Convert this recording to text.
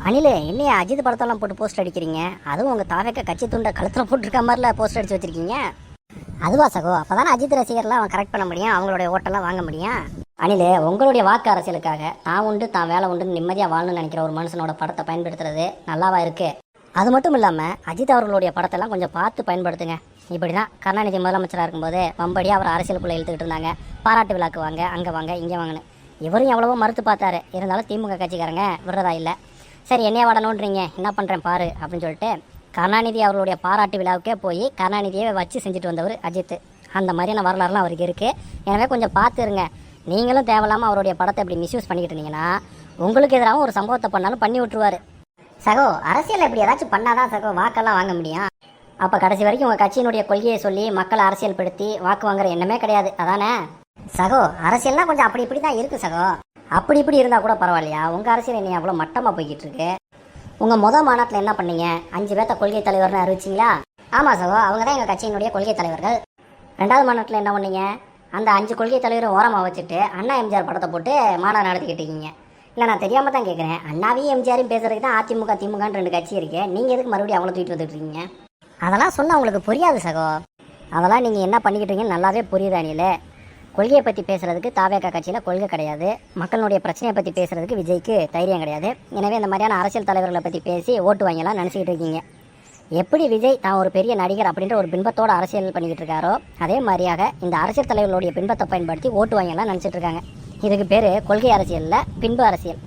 அனிலே என்னையா அஜித் படத்தெல்லாம் போட்டு போஸ்ட் அடிக்கிறீங்க? அதுவும் உங்கள் தாவேக்க கட்சி துண்டை கழுத்தில் போட்டுருக்க மாதிரில போஸ்ட் அடிச்சு வச்சிருக்கீங்க. அதுவா சகோ? அப்போ தானே அஜித் ரசிகர்லாம் அவன் கரெக்ட் பண்ண முடியும், அவங்களுடைய ஓட்டெல்லாம் வாங்க முடியும். அனிலே, உங்களுடைய வாக்கு அரசியலுக்காக தான் உண்டு தான் வேலை உண்டுன்னு நிம்மதியாக வாழணும்னு நினைக்கிற ஒரு மனுஷனோட படத்தை பயன்படுத்துறது நல்லாவா இருக்கு? அது மட்டும் இல்லாமல் அஜித் அவர்களுடைய படத்தெல்லாம் கொஞ்சம் பார்த்து பயன்படுத்துங்க. இப்படி தான் கருணாநிதி முதலமைச்சராக இருக்கும்போது வம்படியாக அவர் அரசியலுக்குள்ளே இழுத்துக்கிட்டு இருந்தாங்க. பாராட்டு விழாக்கு வாங்க, அங்கே வாங்க, இங்கே வாங்கன்னு. இவரும் எவ்வளவோ மறுத்து பார்த்தாரு. இருந்தாலும் திமுக கட்சிக்காரங்க விடுறதா இல்லை. சரி, என்னைய வாடணுன்றீங்க, என்ன பண்ணுறேன் பாரு அப்படின்னு சொல்லிட்டு கருணாநிதி அவர்களுடைய பாராட்டு விழாவுக்கே போய் கருணாநிதியை வச்சு செஞ்சுட்டு வந்தவர் அஜித். அந்த மாதிரியான வரலாறுலாம் அவருக்கு இருக்குது. எனவே கொஞ்சம் பார்த்துருங்க. நீங்களும் தேவையில்லாமல் அவருடைய படத்தை இப்படி மிஸ்யூஸ் பண்ணிக்கிட்டு இருந்தீங்கன்னா உங்களுக்கு எதிராகவும் ஒரு சம்பவத்தை பண்ணாலும் பண்ணி விட்டுருவார். சகோ, அரசியல் இப்படி ஏதாச்சும் பண்ணாதான் சகோ வாக்கெல்லாம் வாங்க முடியும். அப்போ கடைசி வரைக்கும் உங்கள் கட்சியினுடைய கொள்கையை சொல்லி மக்களை அரசியல் படுத்தி வாக்கு வாங்குற எண்ணமே கிடையாது, அதானே சகோ? அரசியல்னா கொஞ்சம் அப்படி இப்படி தான் இருக்குது சகோ. அப்படி இப்படி இருந்தால் கூட பரவாயில்லையா? உங்கள் அரசியல் என்ன அவ்வளோ மட்டமாக போய்கிட்டு இருக்கு. உங்கள் மாநாட்டில் என்ன பண்ணீங்க? 5 பேர்த்த கொள்கை தலைவர்னு அறிவிச்சிங்களா? ஆமாம் சகோ, அவங்க தான் எங்கள் கட்சியினுடைய கொள்கை தலைவர்கள். 2வது மாநாட்டில் என்ன பண்ணீங்க? அந்த 5 கொள்கை தலைவரும் ஓரமாக வச்சுட்டு அண்ணா எம்ஜிஆர் படத்தை போட்டு மாநாடு நடத்திக்கிட்டு இருக்கீங்க. இல்லை, நான் தெரியாமல் தான் கேட்குறேன். அண்ணாவையும் எம்ஜிஆரையும் பேசுறதுக்கு தான் அதிமுக திமுகன்னு 2 கட்சி இருக்கு. நீங்கள் எதுக்கு மறுபடியும் அவ்வளோ தூக்கிட்டு வந்துட்டு இருக்கீங்க? அதெல்லாம் சொன்னால் உங்களுக்கு புரியாது சகோ. அதெல்லாம் நீங்கள் என்ன பண்ணிக்கிட்டு இருக்கீங்கன்னு நல்லாவே புரியுது அணியில். கொள்கையை பற்றி பேசுகிறதுக்கு தாவேகா கட்சியில் கொள்கை கிடையாது. மக்களுடைய பிரச்சனையை பற்றி பேசுகிறதுக்கு விஜய்க்கு தைரியம் கிடையாது. எனவே இந்த மாதிரியான அரசியல் தலைவர்களை பற்றி பேசி ஓட்டு வாங்கலாம் நினச்சிக்கிட்டு இருக்கீங்க. எப்படி விஜய் தான் ஒரு பெரிய நடிகர் அப்படின்ற ஒரு பின்பத்தோடு அரசியல் பண்ணிக்கிட்டு இருக்காரோ, அதே மாதிரியாக இந்த அரசியல் தலைவர்களுடைய பின்பத்தை பயன்படுத்தி ஓட்டு வாங்கலாம் நினச்சிட்டு இருக்காங்க. இதுக்கு பேர் கொள்கை அரசியலில் பின்பு அரசியல்.